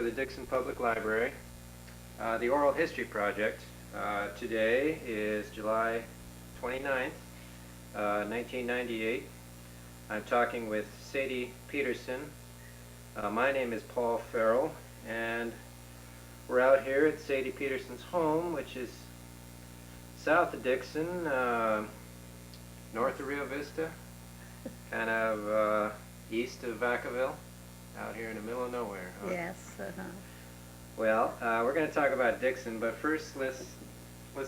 For the Dixon Public Library, the Oral History Project. Today is July 29th, 1998. I'm talking with Sadye Peterson. My name is Paul Ferrell, and we're out here at Sadye Peterson's home, which is south of Dixon, north of Rio Vista, kind of east of Vacaville, out here in the middle of nowhere. Huh? Yes. Well, we're going to talk about Dixon, but first let's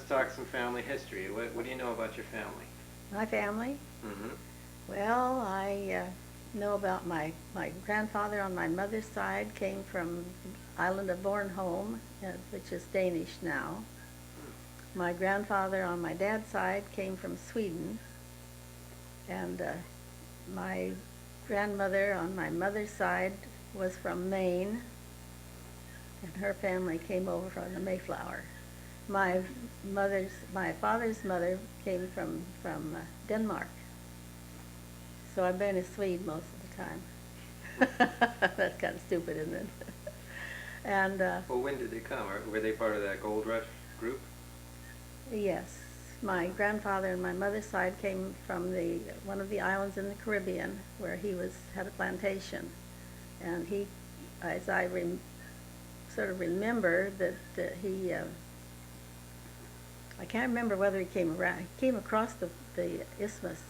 talk some family history. What do you know about your family? My family? Mm-hmm. Well, I know about my grandfather on my mother's side came from island of Bornholm, which is Danish now. My grandfather on my dad's side came from Sweden, and my grandmother on my mother's side was from Maine, and her family came over from the Mayflower. My father's mother came from Denmark, so I've been a Swede most of the time. That's kind of stupid, isn't it? And well, when did they come? Were they part of that gold rush group? yes, my grandfather on my mother's side came from one of the islands in the Caribbean where he had a plantation, and he, as I sort of remember, that he, I can't remember whether he came across the isthmus,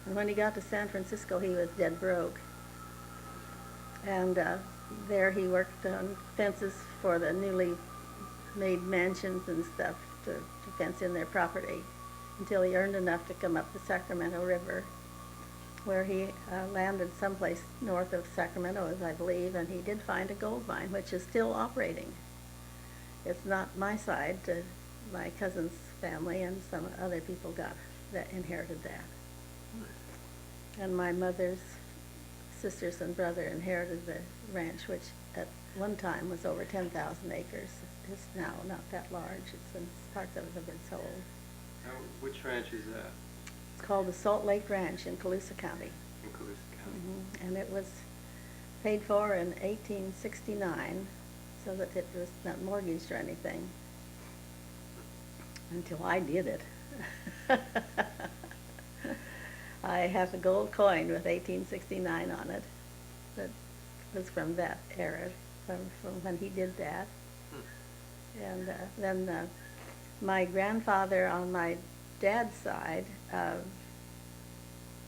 and when he got to San Francisco he was dead broke, and there he worked on fences for the newly made mansions and stuff to fence in their property until he earned enough to come up the Sacramento River, where he landed someplace north of Sacramento, as I believe, and he did find a gold mine, which is still operating. It's not my side. My cousin's family and some other people inherited that. And my mother's sisters and brother inherited the ranch, which at one time was over 10,000 acres. It's now not that large. Parts of it have been sold. Which ranch is that? It's called the Salt Lake Ranch in Colusa County. In Colusa County. Mm-hmm. And it was paid for in 1869, so that it was not mortgaged or anything until I did it. I have a gold coin with 1869 on it that was from that era, from when he did that. And then my grandfather on my dad's side,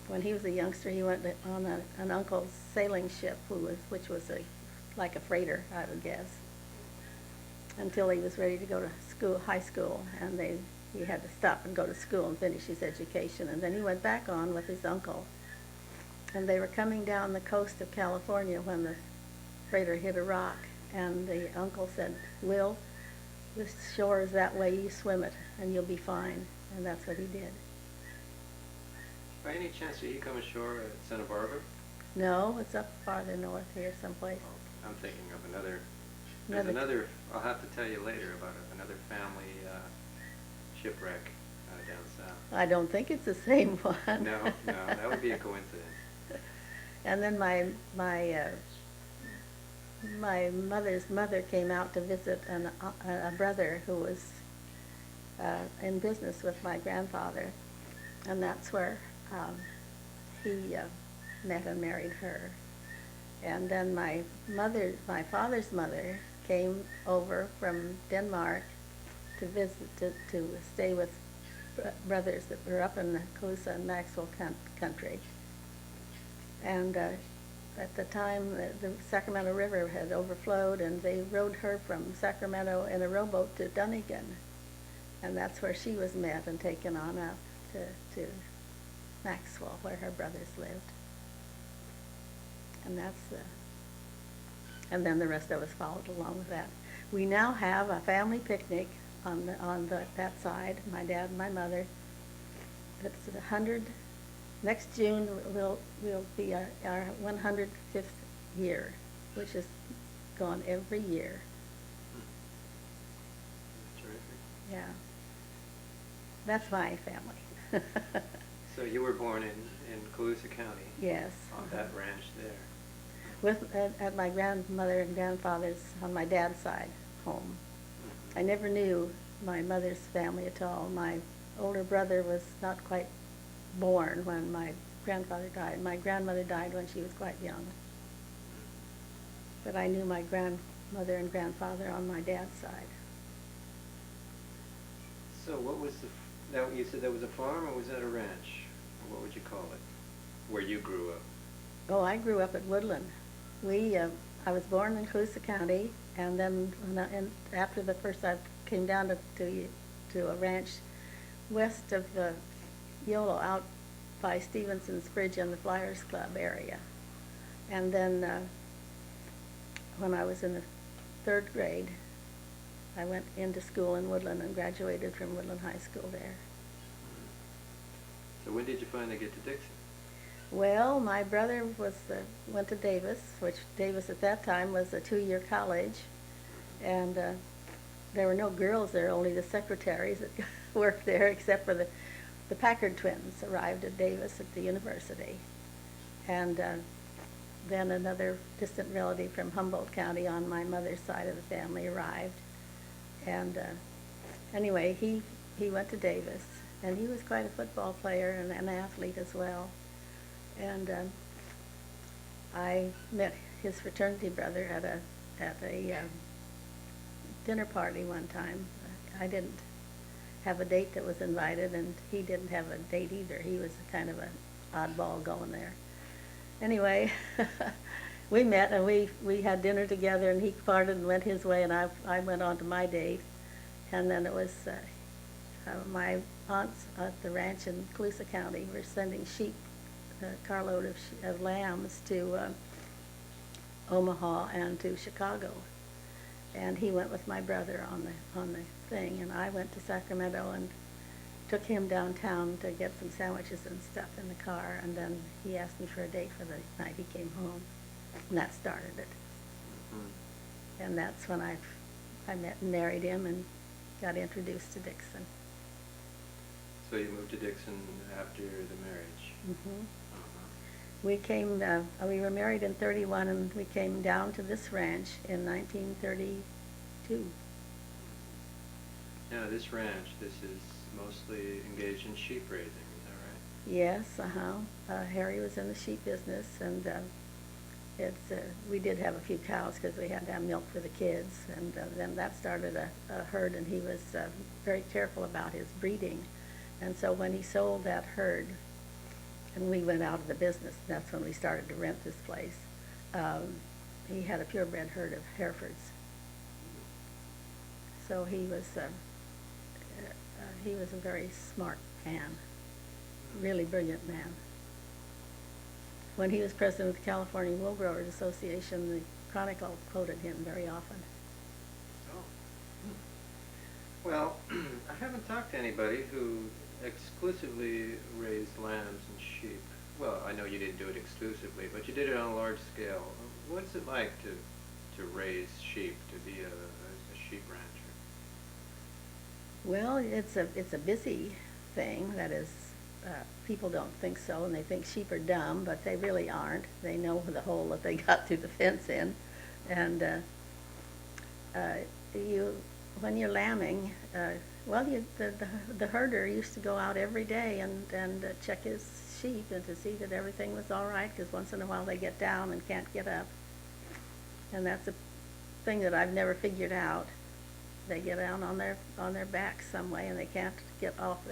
when he was a youngster, he went on an uncle's sailing ship, which was like a freighter, I would guess, until he was ready to go to high school, and he had to stop and go to school and finish his education, and then he went back on with his uncle, and they were coming down the coast of California when the freighter hit a rock, and the uncle said, "Will, this shore is that way, you swim it, and you'll be fine." And that's what he did. By any chance did he come ashore at Santa Barbara? No, it's up farther north here someplace. Oh, I'm thinking of another. There's another. I'll have to tell you later about another family shipwreck down south. I don't think it's the same one. No, that would be a coincidence. And then my mother's mother came out to visit a brother who was in business with my grandfather, and that's where he met and married her. And then my father's mother came over from Denmark to visit, to stay with brothers that were up in the Colusa and Maxwell country. And at the time, the Sacramento River had overflowed, and they rowed her from Sacramento in a rowboat to Dunnigan. And that's where she was met and taken on up to Maxwell, where her brothers lived. And and then the rest of us followed along with that. We now have a family picnic on that side, my dad and my mother. It's 100. Next June will be our 105th year, which is gone every year. Terrific. Yeah. That's my family. So you were born in Colusa County? Yes. On that ranch there? at my grandmother and grandfather's on my dad's side home. I never knew my mother's family at all. My older brother was not quite born when my grandfather died. My grandmother died when she was quite young. But I knew my grandmother and grandfather on my dad's side. So what was now you said that was a farm, or was that a ranch? Or what would you call it? Where you grew up? Oh, I grew up at Woodland. I was born in Coosa County, and then after the first, I came down to a ranch west of Yolo, out by Stevenson's Bridge and the Flyers Club area. And then when I was in the 3rd grade, I went into school in Woodland and graduated from Woodland High School there. So when did you finally get to Dixon? Well, my brother went to Davis, which Davis at that time was a 2-year college, and there were no girls there, only the secretaries that worked there, except for the Packard twins arrived at Davis at the university. And then another distant relative from Humboldt County on my mother's side of the family arrived. And anyway, he went to Davis, and he was quite a football player and an athlete as well. And I met his fraternity brother at a dinner party one time. I didn't have a date that was invited, and he didn't have a date either. He was kind of an oddball going there. Anyway, we met and we had dinner together, and he parted and went his way, and I went on to my date. And then it was my aunts at the ranch in Coosa County were sending sheep, a carload of lambs to Omaha and to Chicago. And he went with my brother on the thing, and I went to Sacramento and took him downtown to get some sandwiches and stuff in the car, and then he asked me for a date for the night he came home, and that started it. Mm-hmm. And that's when I met and married him and got introduced to Dixon. So you moved to Dixon after the marriage? Mm-hmm. We were married in 31, and we came down to this ranch in 1932. Now this ranch, this is mostly engaged in sheep raising, is that right? Yes, Harry was in the sheep business, and we did have a few cows because we had to have milk for the kids, and then that started a herd, and he was very careful about his breeding. And so when he sold that herd, and we went out of the business, that's when we started to rent this place, he had a purebred herd of Herefords. So he was a very smart man, really brilliant man. When he was president of the California Wool Growers Association, the Chronicle quoted him very often. Oh. Well, I haven't talked to anybody who exclusively raised lambs and sheep. Well, I know you didn't do it exclusively, but you did it on a large scale. What's it like to raise sheep, to be a sheep rancher? Well, it's a busy thing. That is, people don't think so, and they think sheep are dumb, but they really aren't. They know the hole that they got through the fence in, and when you're lambing, the herder used to go out every day and check his sheep and to see that everything was all right, because once in a while they get down and can't get up, and that's a thing that I've never figured out. They get down on their backs some way, and they can't get up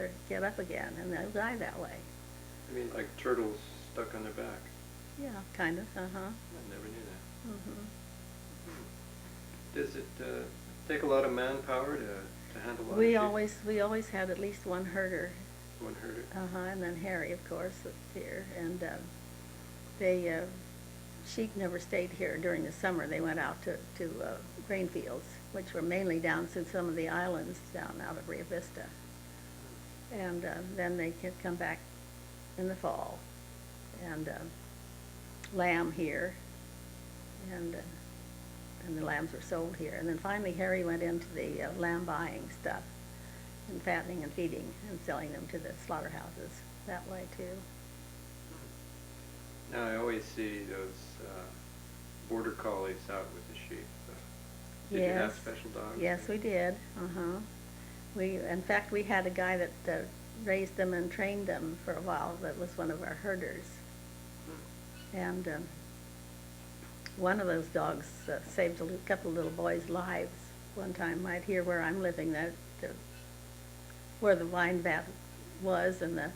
again, and they'll die that way. I mean, like turtles stuck on their back? Yeah, kind of. I never knew that. Mm-hmm. Does it take a lot of manpower to handle a lot We of sheep? we always had at least one herder. One herder? And then Harry, of course, was here, and sheep never stayed here during the summer. They went out to grain fields, which were mainly down through some of the islands down out of Rio Vista. And then they could come back in the fall and lamb here, and the lambs were sold here. And then finally Harry went into the lamb buying stuff and fattening and feeding and selling them to the slaughterhouses that way too. Now I always see those border collies out with the sheep. Did you have special dogs? Yes, we did. In fact, we had a guy that raised them and trained them for a while. That was one of our herders. And one of those dogs saved a couple of little boys' lives. One time, right here where I'm living, where the wine vat was, and the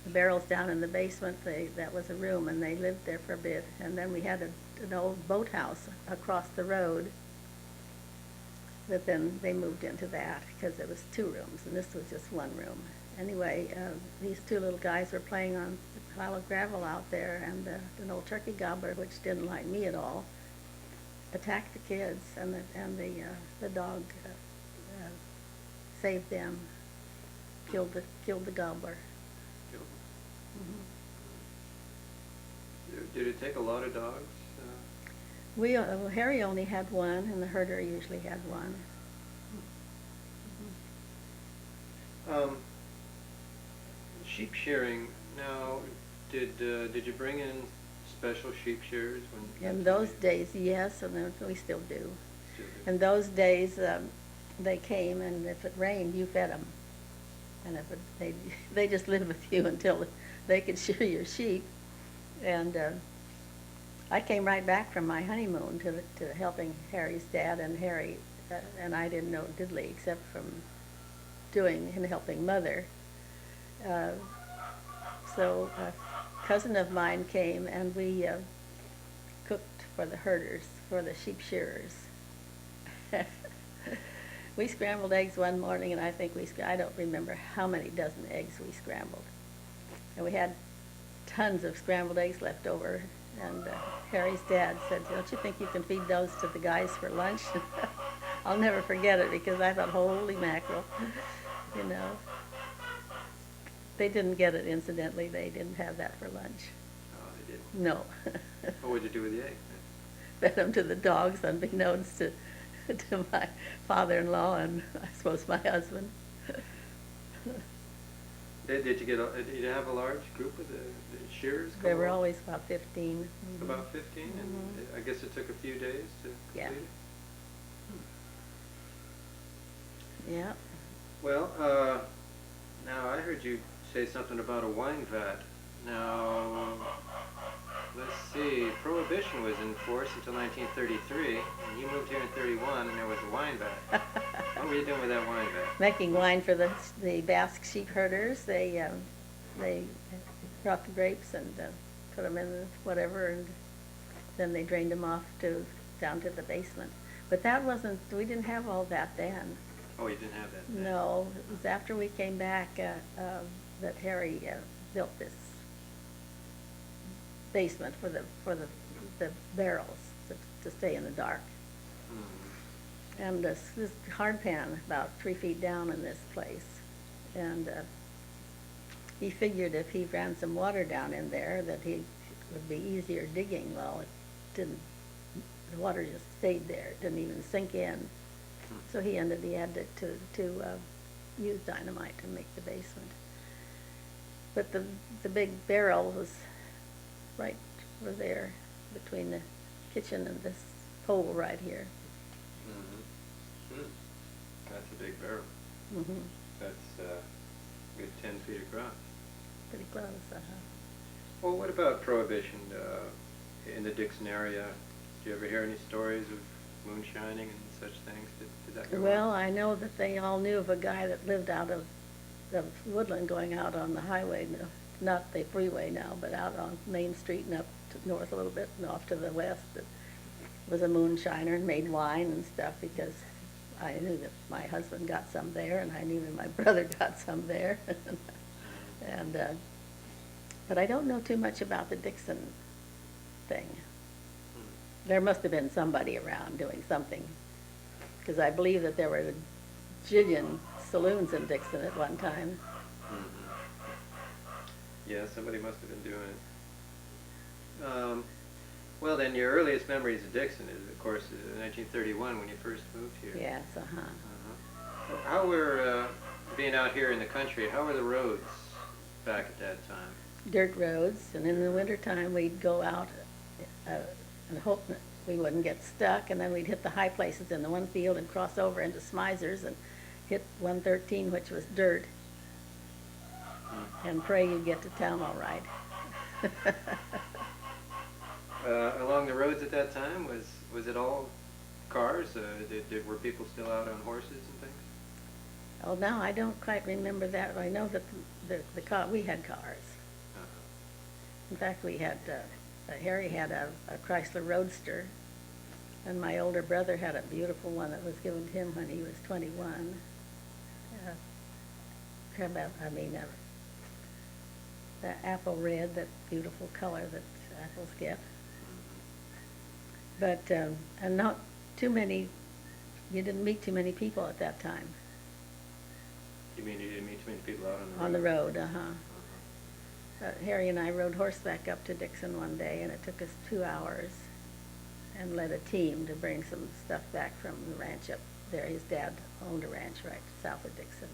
barrels down in the basement, that was a room, and they lived there for a bit. And then we had an old boathouse across the road, but then they moved into that because it was 2 rooms, and this was just 1 room. Anyway, these 2 little guys were playing on a pile of gravel out there, and an old turkey gobbler, which didn't like me at all, attacked the kids, and the dog saved them, killed the gobbler. Did it take a lot of dogs? Harry only had 1, and the herder usually had 1. Sheep shearing. Now, did you bring in special sheep shearers when? In those days, yes, and we still do. Still do. In those days, they came, and if it rained, you fed them, and they just lived with you until they could shear your sheep. And I came right back from my honeymoon to helping Harry's dad, and Harry and I didn't know diddly except from doing and helping Mother. So a cousin of mine came, and we cooked for the herders, for the sheep shearers. We scrambled eggs one morning, and I think I don't remember how many dozen eggs we scrambled. And we had tons of scrambled eggs left over, and Harry's dad said, "Don't you think you can feed those to the guys for lunch?" I'll never forget it, because I thought, holy mackerel, you know. They didn't get it, incidentally. They didn't have that for lunch. Oh, they didn't? No. What would you do with the eggs? Fed them to the dogs, unbeknownst to my father-in-law and I suppose my husband. Did you have a large group of the shearers? There were always about 15. About 15, and I guess it took a few days to complete it? Yeah. Well, now I heard you say something about a wine vat. Now, let's see, Prohibition was in force until 1933, and you moved here in 31, and there was a wine vat. What were you doing with that wine vat? Making wine for the Basque sheep herders. They brought the grapes and put them in whatever, and then they drained them off down to the basement. But that wasn't, we didn't have all that then. Oh, you didn't have that then? No, it was after we came back that Harry built this basement for the barrels to stay in the dark. And this hard pan about 3 feet down in this place. And he figured if he ran some water down in there that he would be easier digging. Well, it didn't. The water just stayed there. It didn't even sink in. So he had to use dynamite to make the basement. But the big barrel was right over there between the kitchen and this pole right here. That's a big barrel. That's a good 10 feet across. Pretty close, Well, what about Prohibition in the Dixon area? Did you ever hear any stories of moonshining and such things? Did that go Well, on? I know that they all knew of a guy that lived out of Woodland going out on the highway, not the freeway now, but out on Main Street and up to north a little bit and off to the west. That was a moonshiner and made wine and stuff, because I knew that my husband got some there, and I knew that my brother got some there. And but I don't know too much about the Dixon thing. There must have been somebody around doing something, because I believe that there were a jillion saloons in Dixon at one time. Yeah, somebody must have been doing it. Well, then your earliest memories of Dixon is, of course, 1931 when you first moved here. Yes, So how were, being out here in the country, how were the roads back at that time? Dirt roads, and in the wintertime we'd go out and hope we wouldn't get stuck, and then we'd hit the high places in the one field and cross over into Smizers and hit 113, which was dirt, and pray you'd get to town all right. Along the roads at that time, was it all cars? Were people still out on horses and things? Oh, no, I don't quite remember that. I know that we had cars. In fact, we had, Harry had a Chrysler Roadster, and my older brother had a beautiful one that was given to him when he was 21. The apple red, that beautiful color that apples get. But, and not too many, you didn't meet too many people at that time. You mean you didn't meet too many people out on the road? On the road, Harry and I rode horseback up to Dixon one day, and it took us 2 hours, and led a team to bring some stuff back from the ranch up there. His dad owned a ranch right south of Dixon.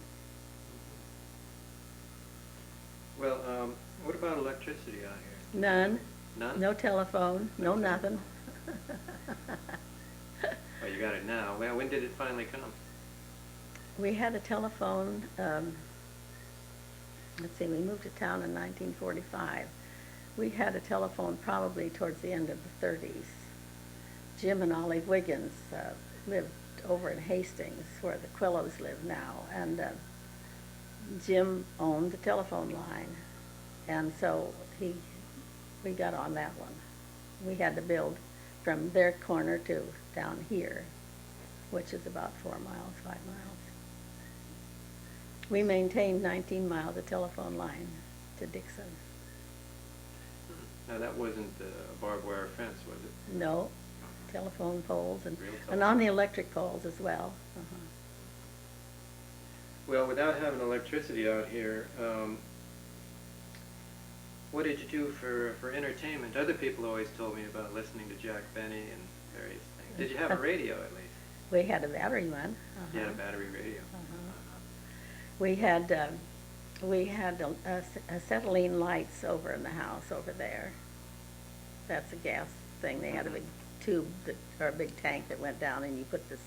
Well, what about electricity out here? None. None? No telephone, no nothing. Well, you got it now. Well, when did it finally come? We had a telephone, let's see, we moved to town in 1945. We had a telephone probably towards the end of the 30s. Jim and Olive Wiggins lived over in Hastings, where the Quillos live now, and Jim owned the telephone line, and so we got on that one. We had to build from their corner to down here, which is about 4 miles, 5 miles. We maintained 19 miles of telephone line to Dixon. Now that wasn't a barbed wire fence, was it? No, telephone poles and Real on the electric poles as well. Well, without having electricity out here, what did you do for entertainment? Other people always told me about listening to Jack Benny and various things. Did you have a radio at least? We had a battery one. You had a battery radio. We had acetylene lights over in the house over there. That's a gas thing. They had a big tube or a big tank that went down, and you put this.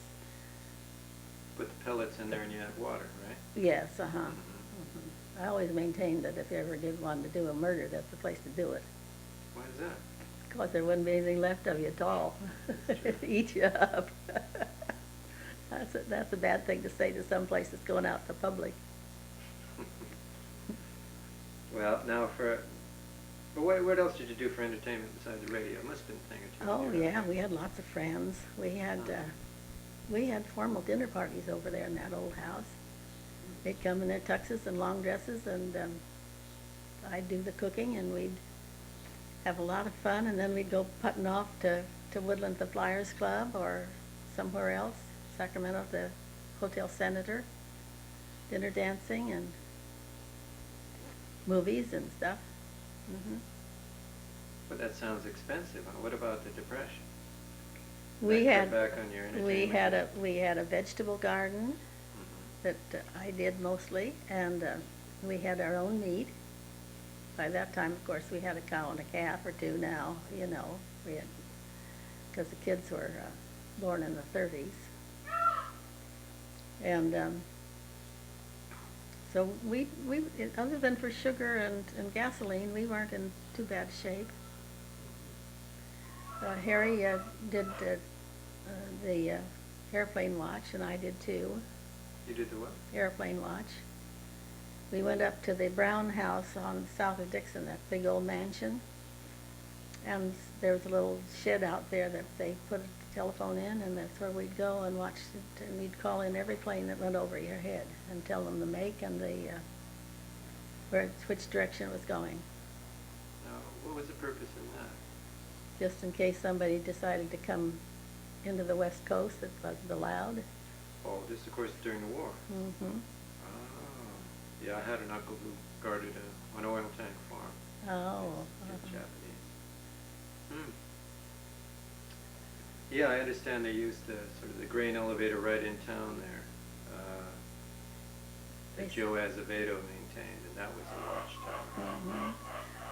Put the pellets in there, and you had water, right? Yes, I always maintained that if you ever did want to do a murder, that's the place to do it. Why is that? Because there wouldn't be anything left of you at all. It'd eat you up. That's a bad thing to say to some place that's going out in the public. Well, now but what else did you do for entertainment besides the radio? It must have been a thing or two. Oh yeah, we had lots of friends. We had formal dinner parties over there in that old house. They'd come in their tuxes and long dresses, and I'd do the cooking, and we'd have a lot of fun, and then we'd go putting off to Woodland, the Flyers Club, or somewhere else, Sacramento, the Hotel Senator, dinner dancing and movies and stuff. But that sounds expensive. What about the Depression? We cut back on your entertainment? we had a vegetable garden that I did mostly, and we had our own meat. By that time, of course, we had a cow and a calf or two now, we had, because the kids were born in the 30s. And so we other than for sugar and gasoline, we weren't in too bad shape. Harry did the airplane watch, and I did too. You did the what? Airplane watch. We went up to the Brown house on south of Dixon, that big old mansion, and there was a little shed out there that they put a telephone in, and that's where we'd go and watch it, and we'd call in every plane that went over your head and tell them the make and the which direction it was going. Now, what was the purpose in that? Just in case somebody decided to come into the West Coast that wasn't allowed. Oh, this, of course, during the war. Mm-hmm. Yeah, I had an uncle who guarded an oil tank farm. Oh. He's Japanese. Yeah, I understand they used sort of the grain elevator right in town there that Joe Azevedo maintained, and that was the watchtower.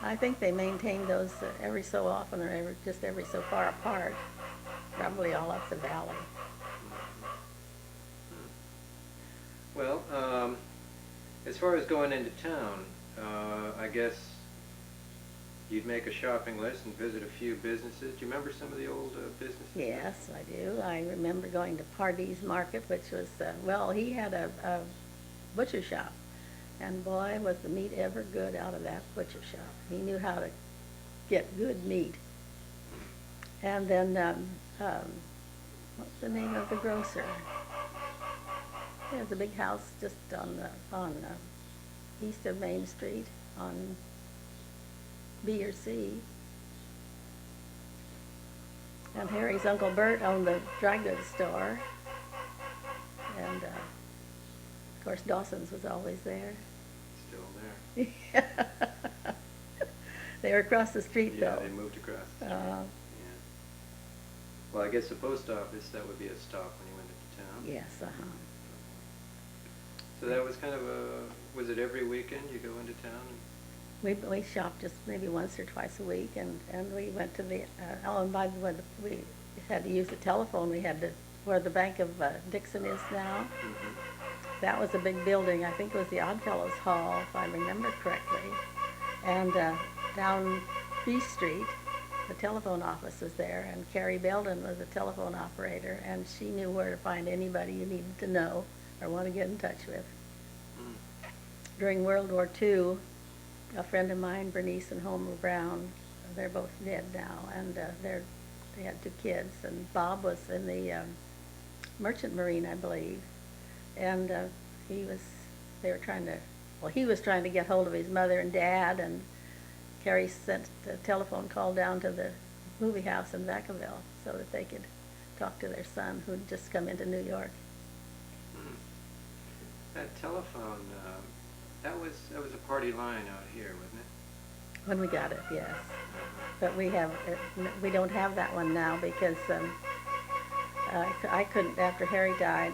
I think they maintained those every so often, or just every so far apart. probably all up the valley. Well, as far as going into town, I guess you'd make a shopping list and visit a few businesses. Do you remember some of the old businesses? Yes, I do. I remember going to Pardee's Market, which was, well, he had a butcher shop. And boy, was the meat ever good out of that butcher shop. He knew how to get good meat. And then, what's the name of the grocer? There's a big house just on east of Main Street on B or C. And Harry's Uncle Bert owned the dry goods store. And, of course, Dawson's was always there. Still there. They were across the street, Yeah, though. they moved across the street. Yeah. Well, I guess the post office, that would be a stop when you went into town. Yes, uh-huh. So that was kind of was it every weekend you go into town? We shopped just maybe once or twice a week, and we went to the, oh, and by the way, we had to use the telephone. We had to, where the Bank of Dixon is now. Mm-hmm. That was a big building. I think it was the Oddfellows Hall, if I remember correctly. And down B Street, the telephone office was there, and Carrie Belden was a telephone operator, and she knew where to find anybody you needed to know or want to get in touch with. Mm. During World War II, a friend of mine, Bernice and Homer Brown, they're both dead now, and they had 2 kids, and Bob was in the Merchant Marine, I believe, and he was trying to get hold of his mother and dad, and Carrie sent a telephone call down to the movie house in Vacaville so that they could talk to their son who'd just come into New York. That telephone, that was a party line out here, wasn't it? When we got it, yes. But we don't have that one now because I couldn't, after Harry died.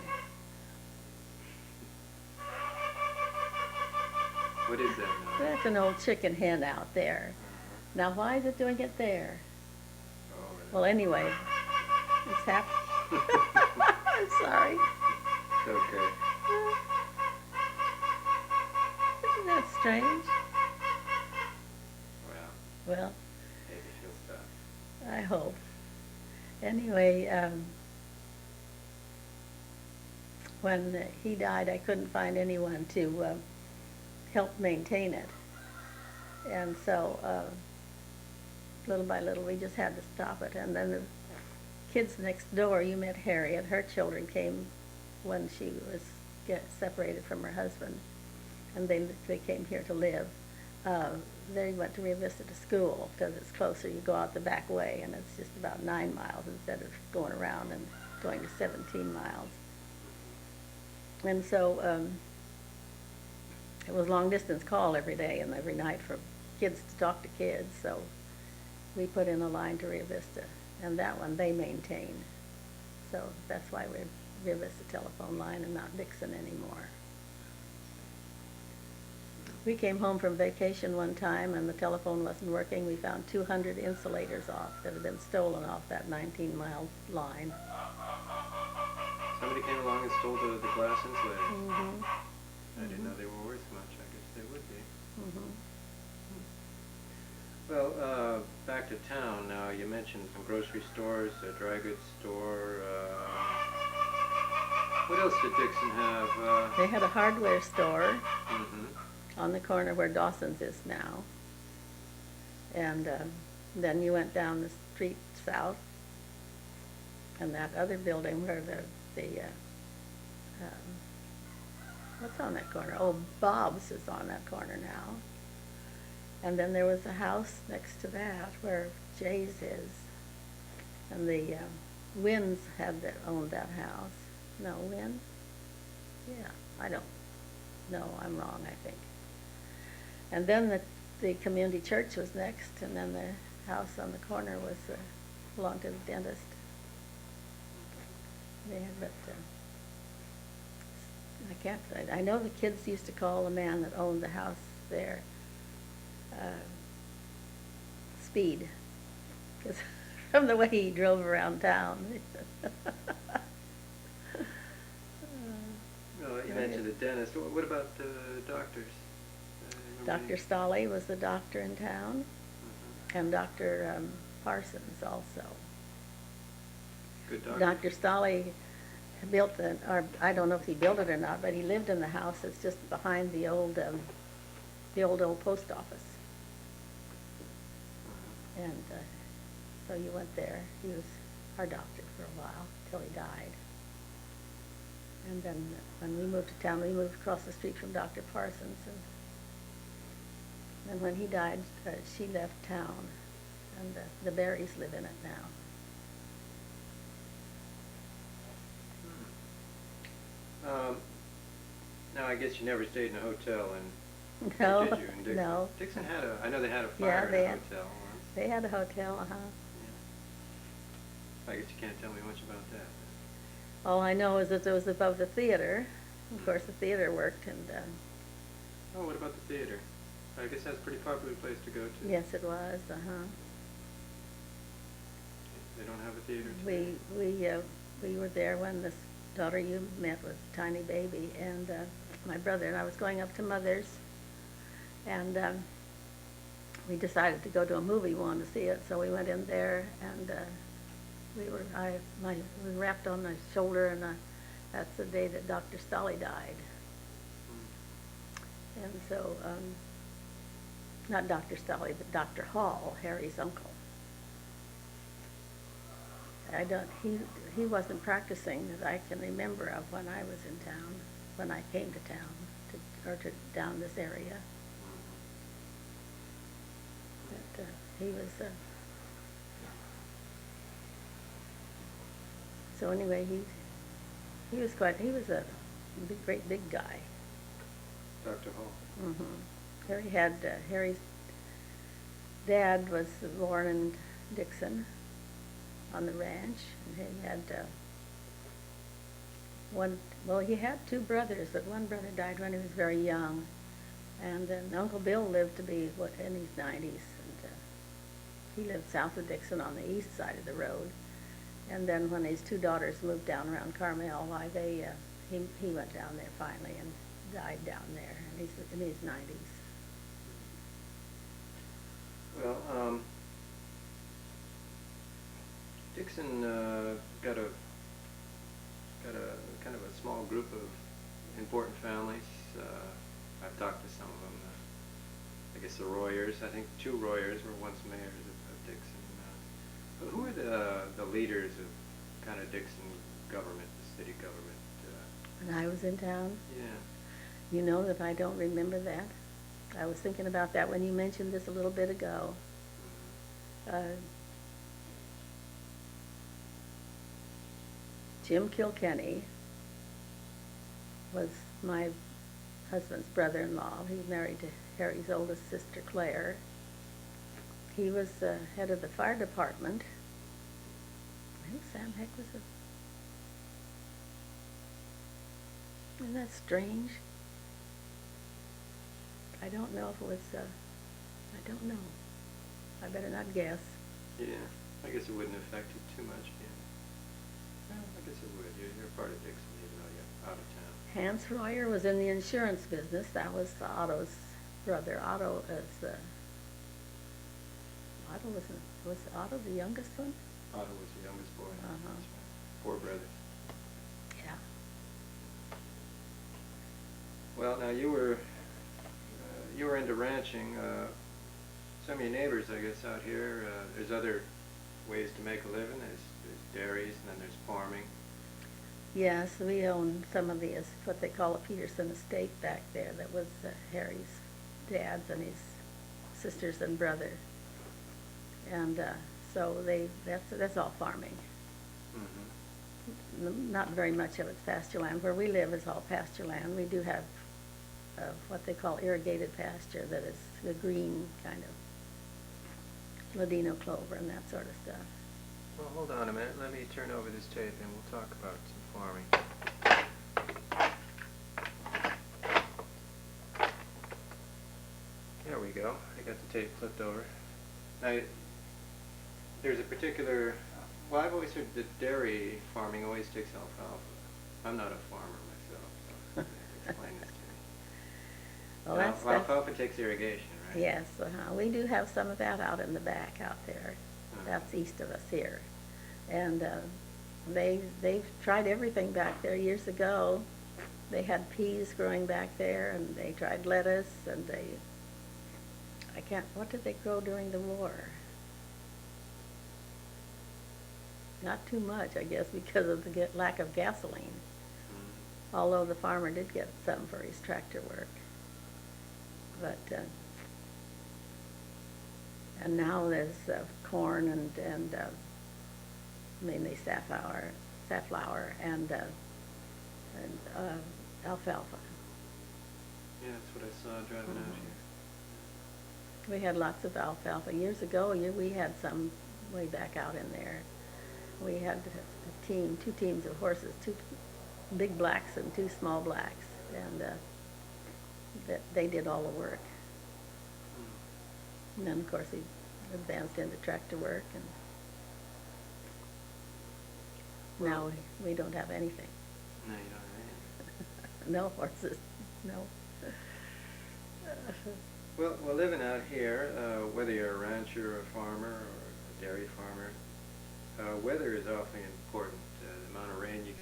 What is that now? That's an old chicken hen out there. Now, why is it doing it there? Oh, really? Well, anyway, it's happening. I'm sorry. It's okay. Isn't that strange? Well, Well, maybe she'll stop. I hope. Anyway, when he died, I couldn't find anyone to help maintain it. And so, little by little, we just had to stop it. And then the kids next door, you met Harriet, her children came when she was separated from her husband, and they came here to live. They went to Rio Vista to school because it's closer. You go out the back way, and it's just about 9 miles instead of going around and going to 17 miles. And so it was long distance call every day and every night for kids to talk to kids. So we put in a line to Rio Vista, and that one they maintain. So that's why we're Rio Vista telephone line and not Dixon anymore. We came home from vacation one time and the telephone wasn't working. We found 200 insulators off that had been stolen off that 19-mile line. Somebody came along and stole the glass insulator. Mm-hmm. I didn't know they were worth much. I guess they would be. Mm-hmm. Well, back to town now. You mentioned some grocery stores, a dry goods store. What else did Dixon have? They had a hardware store Mm-hmm. on the corner where Dawson's is now. And then you went down the street south, and that other building where what's on that corner? Oh, Bob's is on that corner now. And then there was a house next to that where Jay's is. And the Winns owned that house. No, Wynn? Yeah, I don't know. I'm wrong, I think. And then the community church was next, and then the house on the corner was belonged to the dentist. Yeah, but I know the kids used to call the man that owned the house there Speed, because from the way he drove around town. Well, you mentioned the dentist. What about the doctors? Dr. Stolley was the doctor in town, and Dr. Parsons also. Good doctor. Dr. Stolley built or I don't know if he built it or not, but he lived in the house that's just behind the old post office. And so you went there. He was our doctor for a while till he died. And then when we moved to town, we moved across the street from Dr. Parsons. And when he died, she left town, and the Berries live in it now. Now, I guess you never stayed in a hotel, No, did you? In Dixon? no. Dixon had I know they had a fire in a hotel once. They had a hotel, Yeah. I guess you can't tell me much about that. All I know is that it was above the theater. Of course, the theater worked, and Oh, what about the theater? I guess that's a pretty popular place to go to. yes, it was. They don't have a theater today? We were there when this daughter you met was a tiny baby, and my brother and I was going up to Mother's, and we decided to go to a movie. We wanted to see it, so we went in there, and we were wrapped on my shoulder, and that's the day that Dr. Stolley died. And so, not Dr. Stolley, but Dr. Hall, Harry's uncle. He wasn't practicing that I can remember of when I was in town, when I came to town, down this area. But he was, so anyway, he was a great big guy. Dr. Hall. Harry's dad was born in Dixon on the ranch, and he had he had two brothers, but one brother died when he was very young, and then Uncle Bill lived to be in his 90s, and he lived south of Dixon on the east side of the road. And then when his two daughters moved down around Carmel, he went down there finally and died down there, and he's in his 90s. Well, Dixon got a kind of a small group of important families. I've talked to some of them. I guess the Royers. I think two Royers were once mayors of Dixon. But who are the leaders of kind of Dixon government, the city government? When I was in town? Yeah. You know that I don't remember that. I was thinking about that when you mentioned this a little bit ago. Jim Kilkenny was my husband's brother-in-law. He was married to Harry's oldest sister, Claire. He was head of the fire department. I think Sam Heck was Isn't that strange? I don't know if it was, I don't know. I better not guess. Yeah, I guess it wouldn't affect you too much, yeah. Well, I guess it would. You're part of Dixon even though you're out of town. Hans Royer was in the insurance business. That was Otto's brother. Otto was Otto the youngest one? Otto was the youngest boy. Uh-huh. That's right. 4 brothers. Yeah. Well, now you were into ranching. Some of your neighbors, I guess, out here, there's other ways to make a living. There's dairies, and then there's farming. Yes, we own some of the, what they call a Peterson estate back there. That was Harry's dad's and his sisters and brother. And so that's all farming. Mm-hmm. Not very much of it's pasture land. Where we live is all pasture land. We do have what they call irrigated pasture, that is the green kind of ladino clover and that sort of stuff. Well, hold on a minute. Let me turn over this tape and we'll talk about some farming. There we go. I got the tape flipped over. Now, there's a particular, well, I've always heard that dairy farming always takes alfalfa. I'm not a farmer myself, so explain this to me. Well, Now, that's alfalfa takes irrigation, right? yes. We do have some of that out in the back out there. Uh-huh. That's east of us here, and they've tried everything back there years ago. They had peas growing back there, and they tried lettuce, and what did they grow during the war? Not too much, I guess, because of the lack of gasoline. Mm-hmm. Although the farmer did get some for his tractor work. But, and now there's corn and mainly safflower and alfalfa. Yeah, that's what I saw driving out here. We had lots of alfalfa. Years ago, we had some way back out in there. We had two teams of horses, two big blacks and two small blacks, and they did all the work. And then, of course, he advanced into tractor work, and now we don't have anything. No, you don't have anything. No horses, no. Well, living out here, whether you're a rancher or a farmer or a dairy farmer, weather is awfully important. The amount of rain you